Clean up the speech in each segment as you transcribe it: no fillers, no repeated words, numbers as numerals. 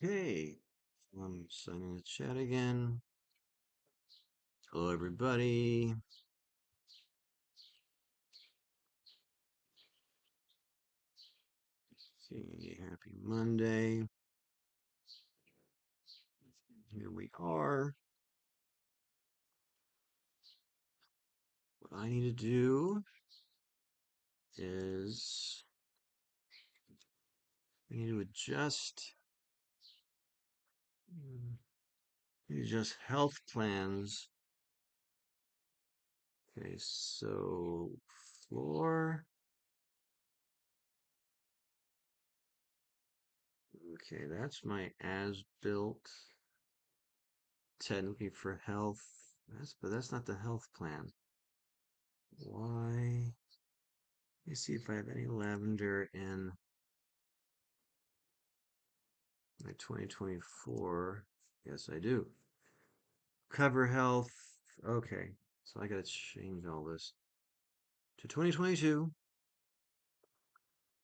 Okay, I'm signing the chat again. Hello, everybody. Happy Monday. Here we are. What I need to do is I need to adjust health plans. Okay, so floor. Okay, that's my as built. Technically for health. But that's not the health plan. Why? Let me see if I have any lavender in my 2024. Yes, I do. Cover health. Okay, so I gotta change all this to 2022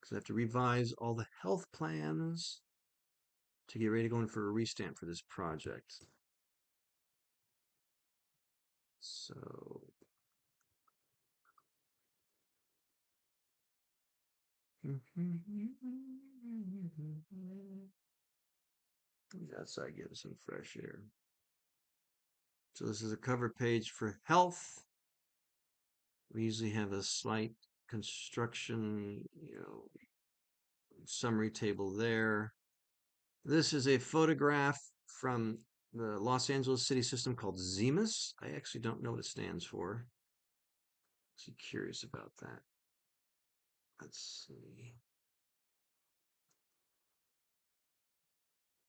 because I have to revise all the health plans to get ready to go in for a restamp for this project. So outside, get some fresh air. So this is a cover page for health. We usually have a slight construction, summary table there. This is a photograph from the Los Angeles city system called ZEMAS. I actually don't know what it stands for. I'm curious about that. Let's see.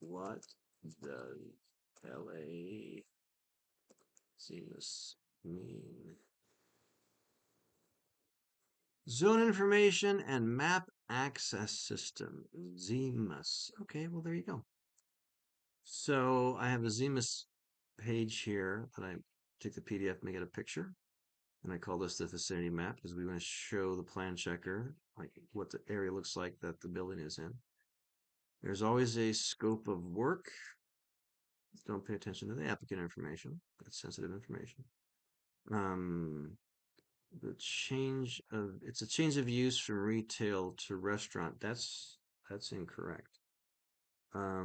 What does LA ZEMAS mean? Zone information and map access system. ZEMAS. Okay, well, there you go. So I have a ZEMAS page here that I take the PDF, make it a picture. And I call this the vicinity map because we want to show the plan checker like what the area looks like that the building is in. There's always a scope of work. Don't pay attention to the applicant information. That's sensitive information. Um, it's a change of use from retail to restaurant. That's incorrect. I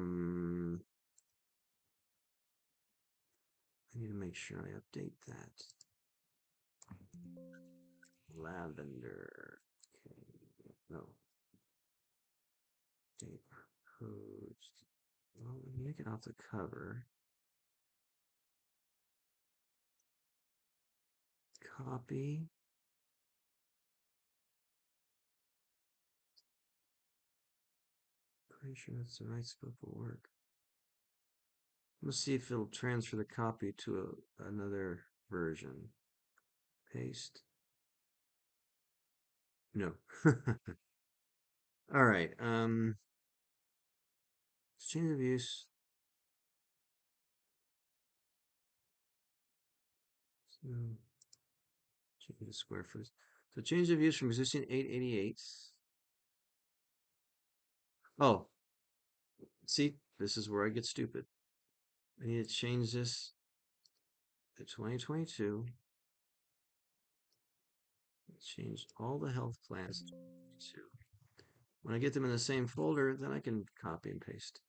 need to make sure I update that. Lavender. Okay. No. Date proposed. Well, let me make it off the cover. Copy. Pretty sure that's the right scope of work. Let's see if it'll transfer the copy to another version. Paste. No. All right. Change of use. So change the square foot. So change of use from existing 888. Oh, see, this is where I get stupid. I need to change this to 2022. Change all the health plans to 2022. When I get them in the same folder, then I can copy and paste.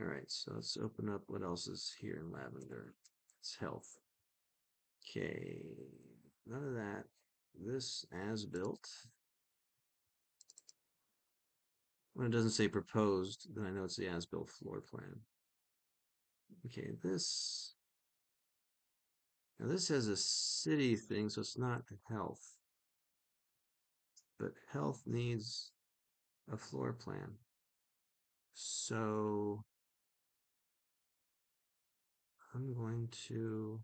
All right, so let's open up what else is here in lavender. It's health. Okay, none of that. This as built. When it doesn't say proposed, then I know it's the as built floor plan. Okay, this. Now this has a city thing, so it's not health. But health needs a floor plan. So I'm going to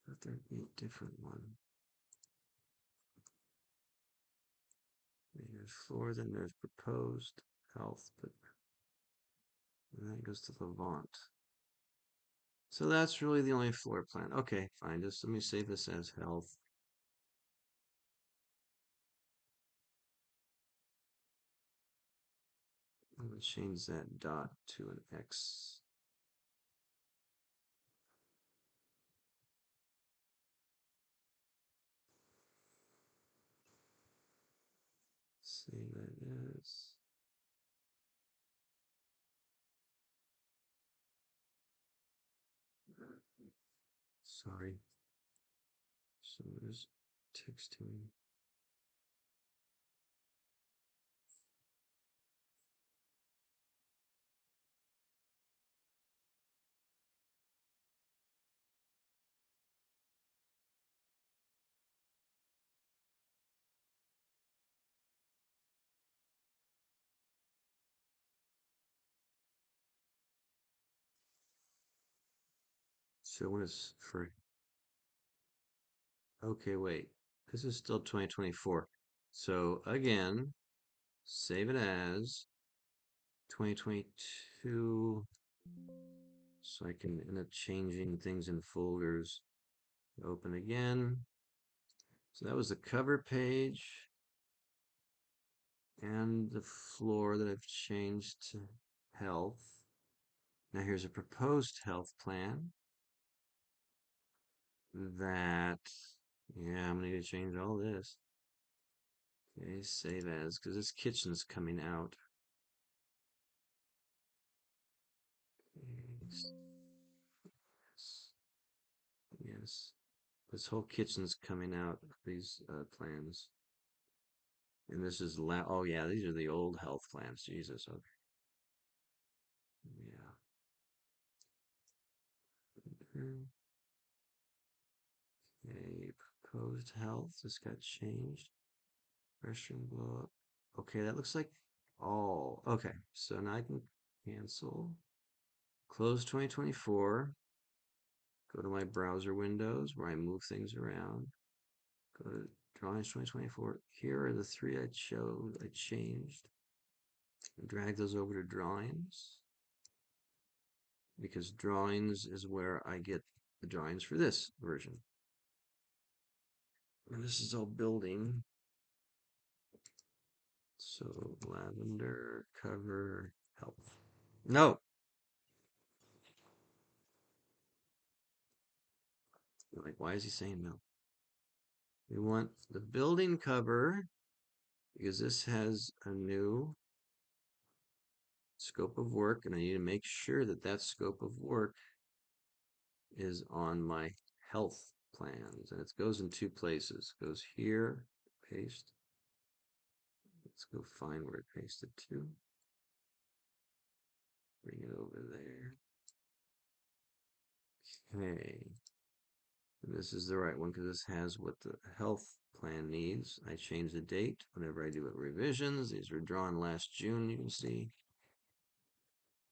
let there be a different one. There's floor, then there's proposed health, but and that goes to Levant. So that's really the only floor plan. Okay, fine. Just let me save this as health. I'm gonna change that dot to an X. Save that as. Sorry. So there's texting. So when it's for, okay, wait. This is still 2024. So again, save it as 2022. So I can end up changing things in folders. Open again. So that was the cover page and the floor that I've changed to health. Now here's a proposed health plan that, yeah, I'm gonna need to change all this. Okay, save as, because this kitchen's coming out. Okay, yes, this whole kitchen's coming out of these plans. And this is, oh yeah, these are the old health plans. Jesus, okay. Yeah. Okay, proposed health. This got changed. Restroom blow up. Okay, that looks like all. Okay, so now I can cancel. Close 2024. Go to my browser windows where I move things around. Go to drawings 2024. Here are the three I chose. I changed. Drag those over to drawings because drawings is where I get the drawings for this version. And this is all building. So lavender cover health. No. Like, why is he saying no? We want the building cover because this has a new scope of work, and I need to make sure that that scope of work is on my health plans. And it goes in two places. It goes here, paste. Let's go find where it pasted to. Bring it over there. Okay. And this is the right one because this has what the health plan needs. I change the date whenever I do it revisions. These were drawn last June, you can see.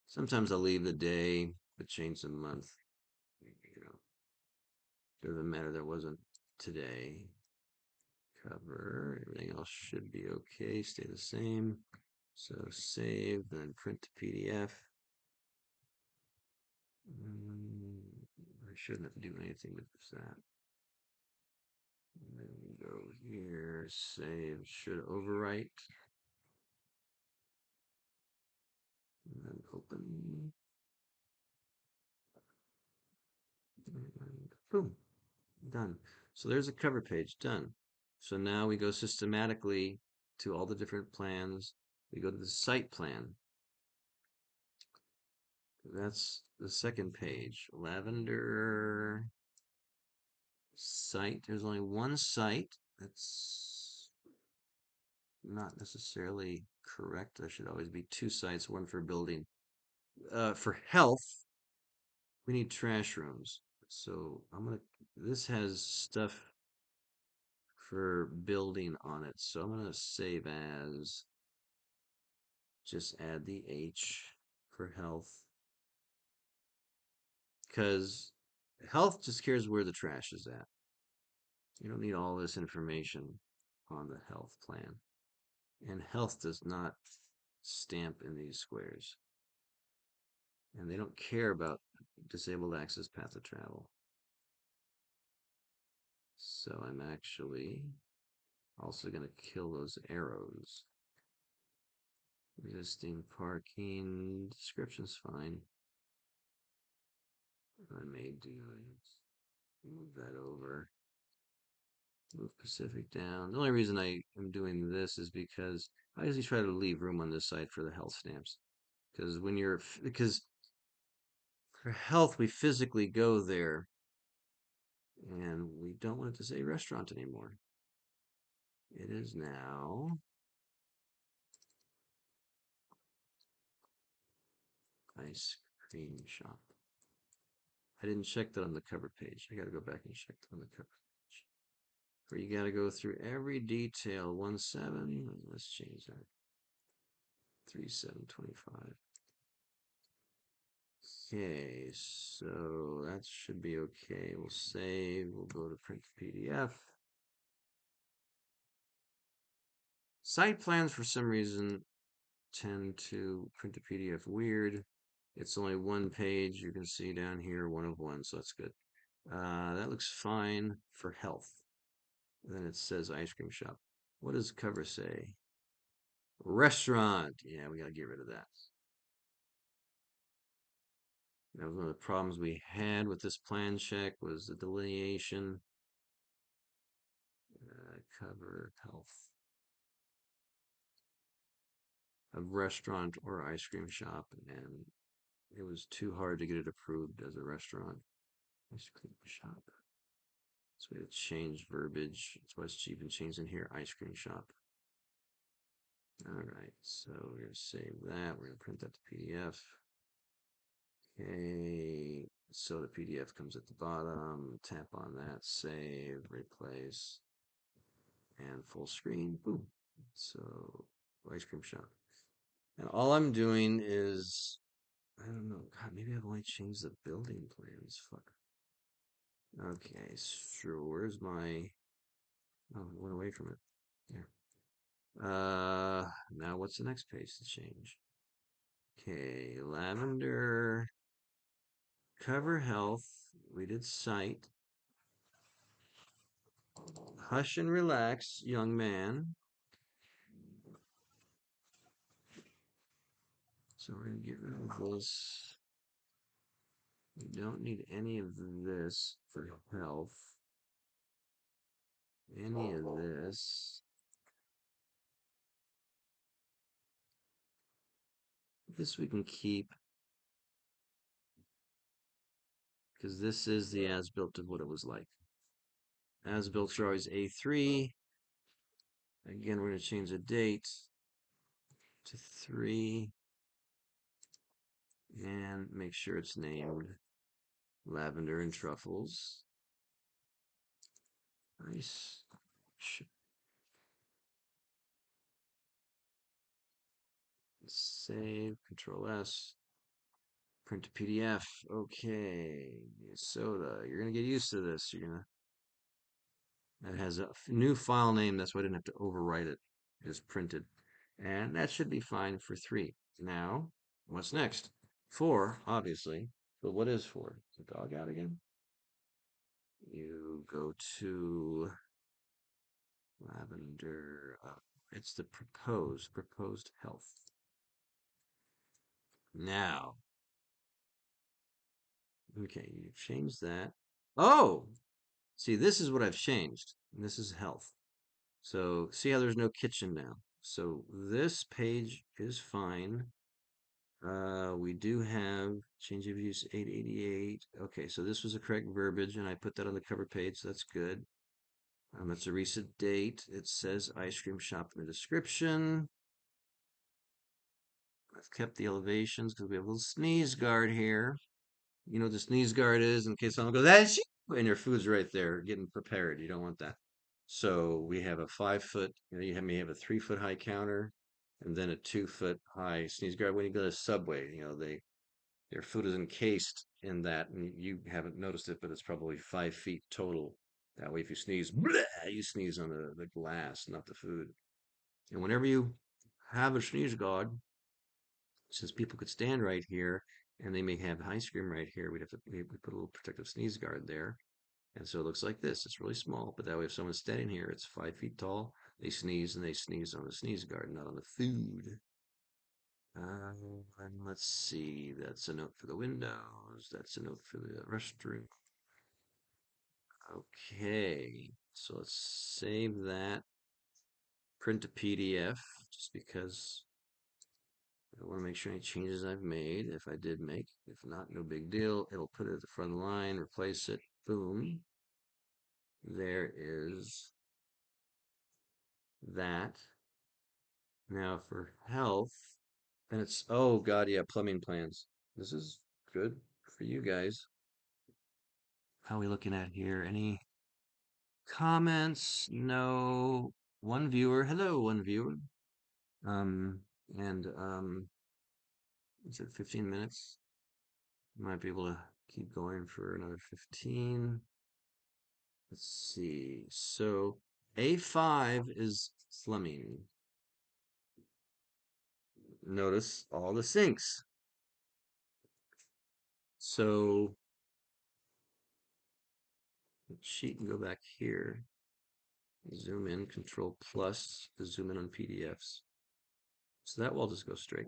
Sometimes I'll leave the day, but change the month. You know, doesn't matter that wasn't today. Cover, everything else should be okay, stay the same. So save, then print to PDF. I shouldn't do anything with that. And then we go here, save, should overwrite. And then open. And boom, done. So there's a cover page, done. So now we go systematically to all the different plans. We go to the site plan. That's the second page. Lavender site. There's only one site. That's not necessarily correct. There should always be two sites, one for building. For health, we need trash rooms. So this has stuff for building on it. So I'm gonna save as, just add the H for health. Because health just cares where the trash is at. You don't need all this information on the health plan. And health does not stamp in these squares. And they don't care about disabled access path of travel. So I'm actually also going to kill those arrows. Existing parking description's fine. I may do move that over. Move Pacific down. The only reason I am doing this is because I usually try to leave room on this side for the health stamps. Because for health we physically go there, and we don't want it to say restaurant anymore. It is now ice cream shop. I didn't check that on the cover page. I got to go back and check that on the cover page. Where you got to go through every detail. 1.7. Let's change that. 3.7.25. Okay, so that should be okay. We'll save. We'll go to print PDF. Site plans, for some reason, tend to print the PDF weird. It's only one page. You can see down here, 1 of 1, so that's good. That looks fine for health. Then it says ice cream shop. What does cover say? Restaurant. Yeah, we got to get rid of that. That was one of the problems we had with this plan check was the delineation. Cover health. A restaurant or ice cream shop, and it was too hard to get it approved as a restaurant. Ice cream shop. So we had to change verbiage. That's why it's even changed in here. Ice cream shop. All right, so we're going to save that. We're going to print that to PDF. Okay, so the PDF comes at the bottom. Tap on that, save, replace, and full screen. Boom. So, ice cream shop. And all I'm doing is, I don't know. God, maybe I've only changed the building plans. Fuck. Okay, sure. Where's my? Oh, I went away from it. There. Now what's the next page to change? Okay, lavender. Cover health. We did site. Hush and relax, young man. So we're going to get rid of this. We don't need any of this for health. Any of this. This we can keep because this is the as-built of what it was like. As-built are always A3. Again, we're going to change the date to 3 and make sure it's named Lavender and Truffles. Nice. Save, Control S, print to PDF. Okay, soda. You're gonna get used to this. That has a new file name. That's why I didn't have to overwrite it. Just printed, and that should be fine for 3. Now, what's next? 4, obviously. But what is 4? Is the dog out again? You go to lavender. It's the proposed health. Now, okay, you've changed that. Oh, see, this is what I've changed. And this is health. So see how there's no kitchen now. So this page is fine. We do have change of use 888. Okay, so this was the correct verbiage, and I put that on the cover page, so that's good. It's a recent date. It says ice cream shop in the description. I've kept the elevations because we have a little sneeze guard here. You know what the sneeze guard is in case someone goes, that's you, and your food's right there getting prepared. You don't want that. So we have a 5 foot, may have a 3 foot high counter and then a 2 foot high sneeze guard. When you go to Subway, their food is encased in that, and you haven't noticed it, but it's probably 5 feet total. That way, if you sneeze, bleh, you sneeze on the glass, not the food. And whenever you have a sneeze guard, since people could stand right here, And they may have ice cream right here. We put a little protective sneeze guard there. And so it looks like this. It's really small, but that way if someone's standing here, it's 5 feet tall. They sneeze and they sneeze on the sneeze guard, not on the food. And let's see. That's a note for the windows. That's a note for the restroom. Okay, so let's save that. Print a PDF, just because I want to make sure any changes I've made, if I did make. If not, no big deal. It'll put it at the front of the line, replace it. Boom. There is that. Now for health, and it's, oh God, yeah, plumbing plans. This is good for you guys. How are we looking at here? Any comments? No. One viewer. Hello, one viewer. Um, and is it 15 minutes? Might be able to keep going for another 15. Let's see. So A5 is plumbing. Notice all the sinks. So sheet and go back here. Zoom in, Control plus to zoom in on PDFs. So that wall just goes straight.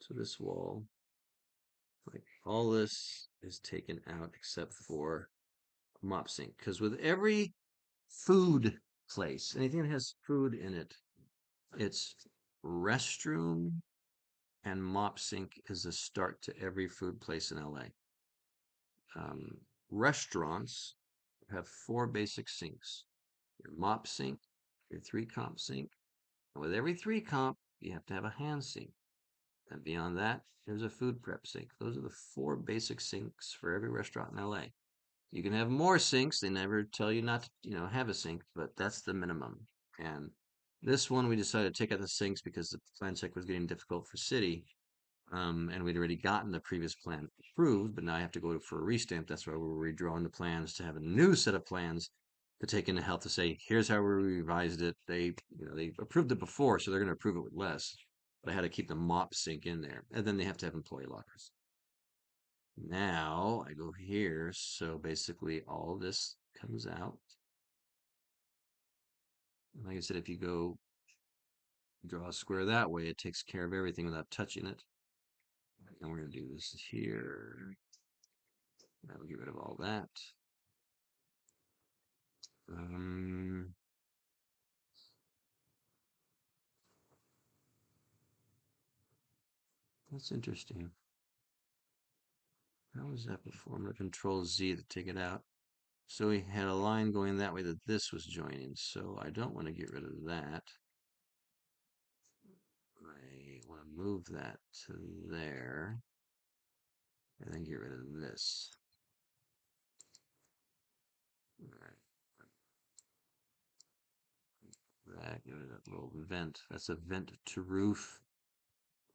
So this wall, like all this is taken out except for mop sink. Because with every food place, anything that has food in it, it's restroom and mop sink is the start to every food place in LA. Restaurants have 4 basic sinks: your mop sink, your 3-comp sink, and with every 3-comp, you have to have a hand sink. And beyond that, there's a food prep sink. Those are the 4 basic sinks for every restaurant in LA. You can have more sinks. They never tell you not to, have a sink, but that's the minimum. And this one, we decided to take out the sinks because the plan check was getting difficult for city. And we'd already gotten the previous plan approved, but now I have to go for a restamp. That's why we're redrawing the plans to have a new set of plans to take into health to say, here's how we revised it. They approved it before, so they're going to approve it with less. But I had to keep the mop sink in there, and then they have to have employee lockers. Now I go here, so basically all this comes out. Like I said, if you go draw a square that way, it takes care of everything without touching it. And we're going to do this here. That'll get rid of all that. That's interesting. How was that before? I'm going to Control Z to take it out. So we had a line going that way that this was joining. So I don't want to get rid of that. I want to move that to there. And then get rid of this. That, get rid of that little vent. That's a vent to roof.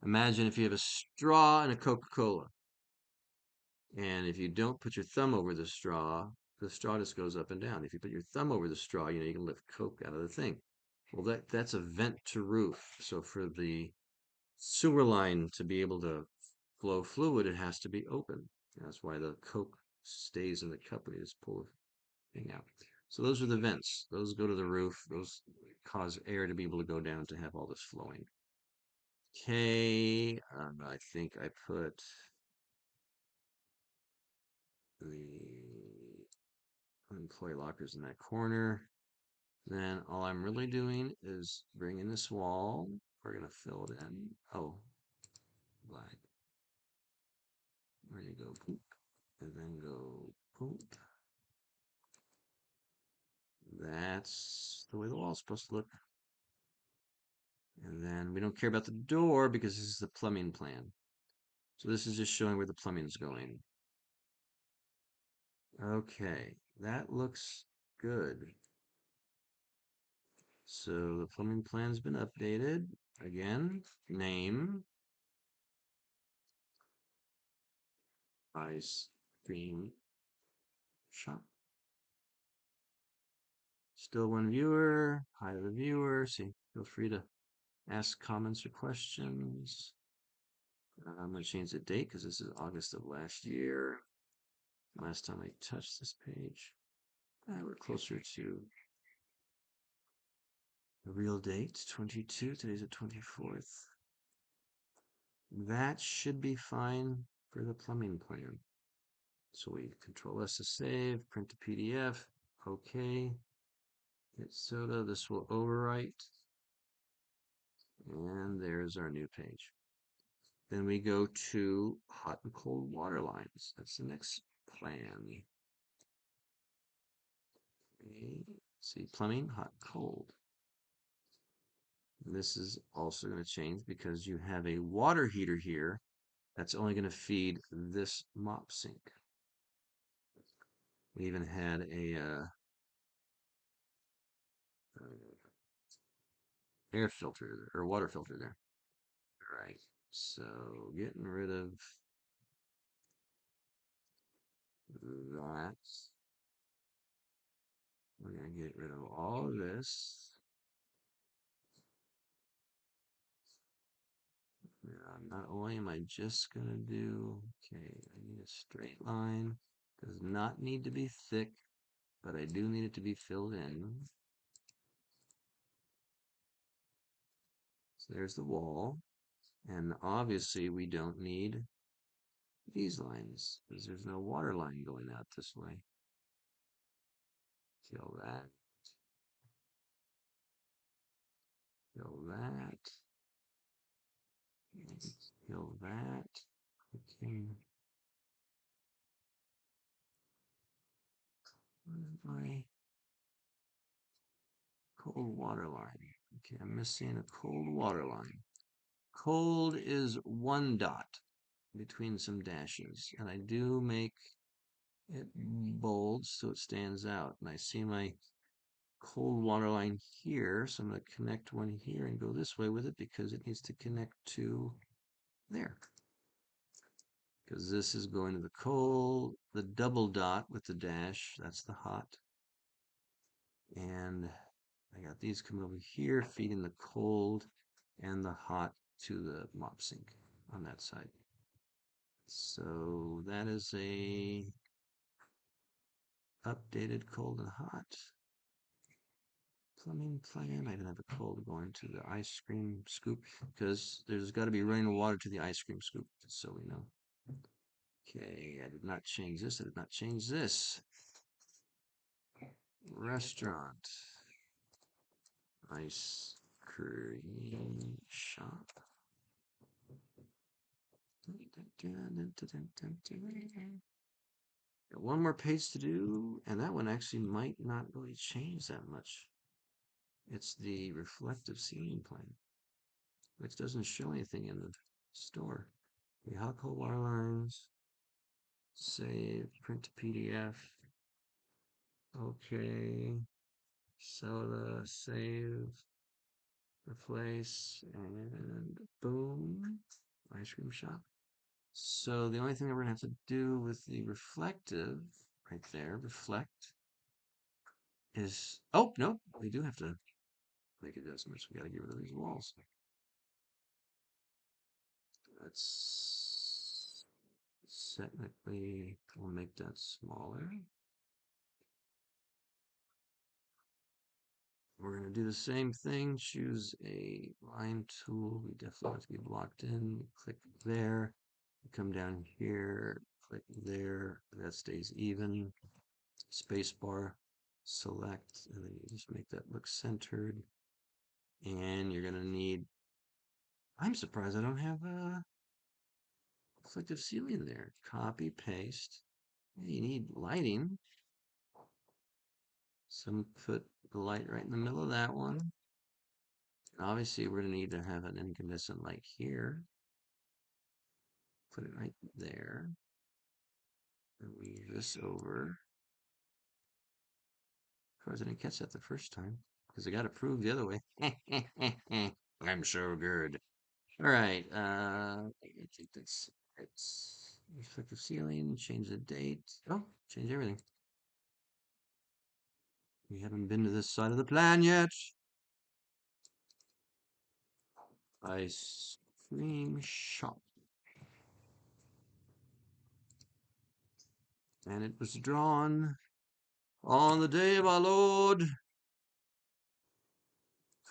Imagine if you have a straw and a Coca-Cola. And if you don't put your thumb over the straw just goes up and down. If you put your thumb over the straw, you can lift Coke out of the thing. Well, that's a vent to roof. So for the sewer line to be able to flow fluid, it has to be open. That's why the Coke stays in the cup when you just pull the thing out. So those are the vents. Those go to the roof. Those cause air to be able to go down to have all this flowing. Okay, I think I put the employee lockers in that corner. Then all I'm really doing is bringing this wall. We're going to fill it in. Oh, black. Where do you go? Poop. And then go poop. That's the way the wall's supposed to look. And then we don't care about the door because this is the plumbing plan. So this is just showing where the plumbing is going. Okay, that looks good. So the plumbing plan's been updated. Again, name, ice cream shop. Still one viewer. Hi to the viewer. See, feel free to ask comments or questions. I'm going to change the date because this is August of last year. Last time I touched this page. We're closer to the real date, 22. Today's the 24th. That should be fine for the plumbing plan. So we Control S to save, print the PDF. Okay. Hit soda. This will overwrite. And there's our new page. Then we go to hot and cold water lines. That's the next plan. Okay. See, plumbing, hot, cold. This is also going to change because you have a water heater here that's only going to feed this mop sink. We even had a air filter or water filter there. All right, so getting rid of that. We're going to get rid of all of this. Not only am I just going to do, okay, I need a straight line. Does not need to be thick, but I do need it to be filled in. So there's the wall. And obviously we don't need these lines because there's no water line going out this way. Kill that. Kill that. Kill that. Okay. Where's my cold water line? Okay, I'm missing a cold water line. Cold is one dot between some dashes, and I do make it bold so it stands out. And I see my cold water line here, so I'm going to connect one here and go this way with it because it needs to connect to there. Because this is going to the cold, the double dot with the dash, that's the hot. And I got these coming over here, feeding the cold and the hot to the mop sink on that side. So that is a updated cold and hot plumbing plan. I didn't have a cold going to the ice cream scoop because there's got to be running water to the ice cream scoop, just so we know. Okay, I did not change this. I did not change this. Restaurant. Ice cream shop. Got one more page to do, and that one actually might not really change that much. It's the reflective ceiling plan, which doesn't show anything in the store. The hot cold wire lines, save, print to PDF. Okay, soda, save, replace, and boom, ice cream shop. So the only thing that we're gonna have to do with the reflective, right there, reflect, is, oh, no, we do have to make adjustments. We gotta get rid of these walls. That's technically, we'll make that smaller. We're going to do the same thing. Choose a line tool. We definitely have to be blocked in. Click there. Come down here. Click there. That stays even. Spacebar. Select. And then you just make that look centered. And you're going to need... I'm surprised I don't have a reflective ceiling there. Copy, paste. You need lighting. So put the light right in the middle of that one. Obviously, we're going to need to have an incandescent light here. Put it right there. And weave this over. Of course, I didn't catch that the first time because I got approved the other way. I'm so good. All right. I think that's it's reflective ceiling. Change the date. Oh, change everything. We haven't been to this side of the plan yet. Ice cream shop. And it was drawn on the day of our Lord,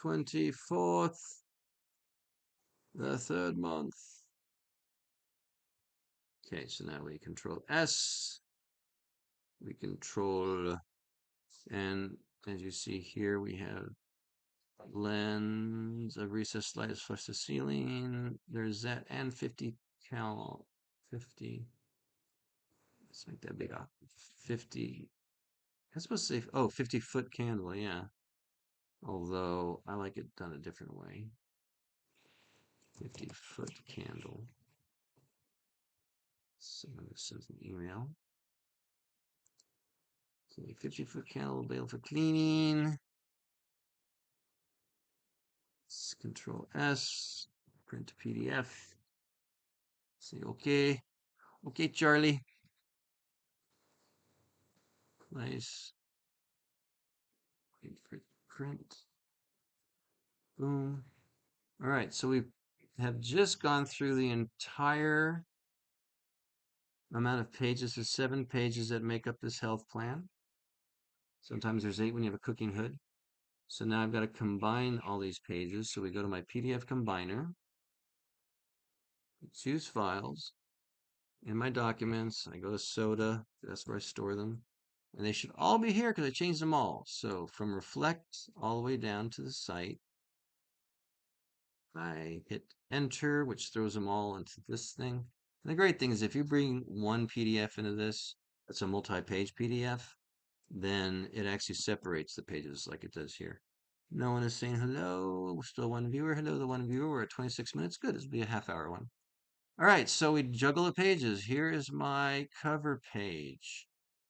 24th, the third month. Okay, so now we control S. We control, and as you see here, we have lens, a recessed light is flush to ceiling. There's that, and 50 cal, 50. Let's make that big. 50. I'm supposed to say, oh, 50-foot candle, yeah. Although I like it done a different way. 50-foot candle. Someone sends an email. Okay, 50-foot candle available for cleaning. Control S, print to PDF. Say okay. Okay, Charlie. Nice. Wait for print. Boom. All right, so we have just gone through the entire amount of pages. There's 7 pages that make up this health plan. Sometimes there's 8 when you have a cooking hood. So now I've got to combine all these pages. So we go to my PDF combiner, choose files. In my documents, I go to soda. That's where I store them. And they should all be here because I changed them all. So from reflect all the way down to the site, I hit enter, which throws them all into this thing. And the great thing is if you bring one PDF into this, it's a multi-page PDF, then it actually separates the pages like it does here. No one is saying hello. We're still one viewer. Hello, the one viewer. We're at 26 minutes. Good. This will be a half-hour one. All right, so we juggle the pages. Here is my cover page.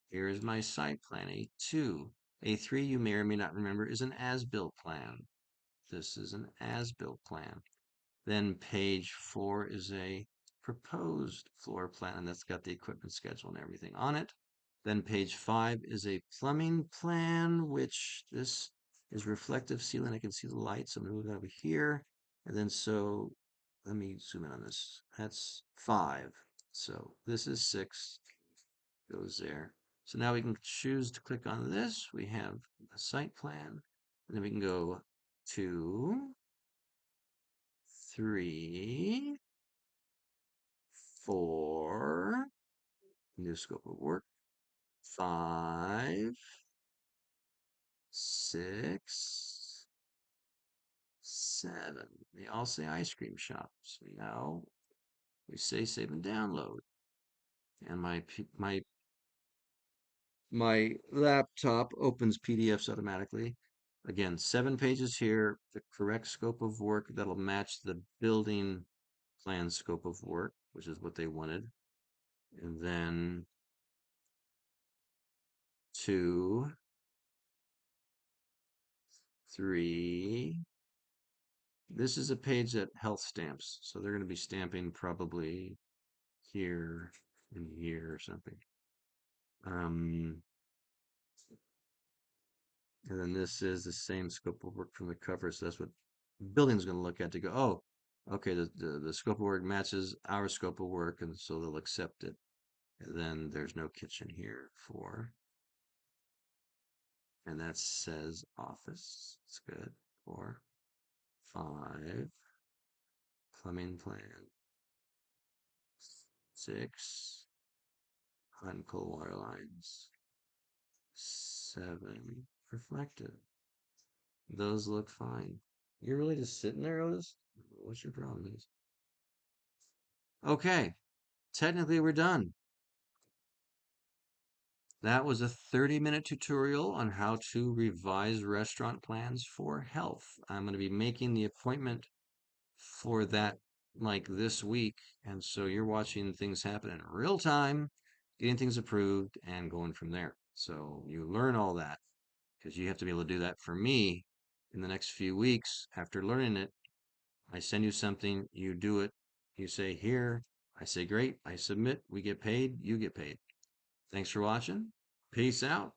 Here is my site plan, A2. A3, you may or may not remember, is an as-built plan. This is an as-built plan. Then page 4 is a proposed floor plan, and that's got the equipment schedule and everything on it. Then page 5 is a plumbing plan, which this is reflective ceiling. I can see the lights. I'm going to move it over here. And then so let me zoom in on this. That's 5. So this is 6. Goes there. So now we can choose to click on this. We have a site plan. And then we can go 2, 3, 4, new scope of work, 5, 6, 7. They all say ice cream shop. So now we say save and download. And my laptop opens PDFs automatically. Again, 7 pages here, the correct scope of work that'll match the building plan scope of work, which is what they wanted. And then 2, 3. This is a page that health stamps. So they're going to be stamping probably here and here or something. And then this is the same scope of work from the cover. So that's what the building's going to look at to go, oh, okay, the scope of work matches our scope of work. And so they'll accept it. And then there's no kitchen here for, and that says office. It's good. 4, 5, plumbing plan, 6, hot and cold water lines, 7, reflective. Those look fine. You're really just sitting there, Otis? What's your problem is? Okay, technically we're done. That was a 30-minute tutorial on how to revise restaurant plans for health. I'm going to be making the appointment for that like this week. And so you're watching things happen in real time, getting things approved and going from there. So you learn all that because you have to be able to do that for me in the next few weeks after learning it. I send you something, you do it, you say here, I say great, I submit, we get paid, you get paid. Thanks for watching. Peace out.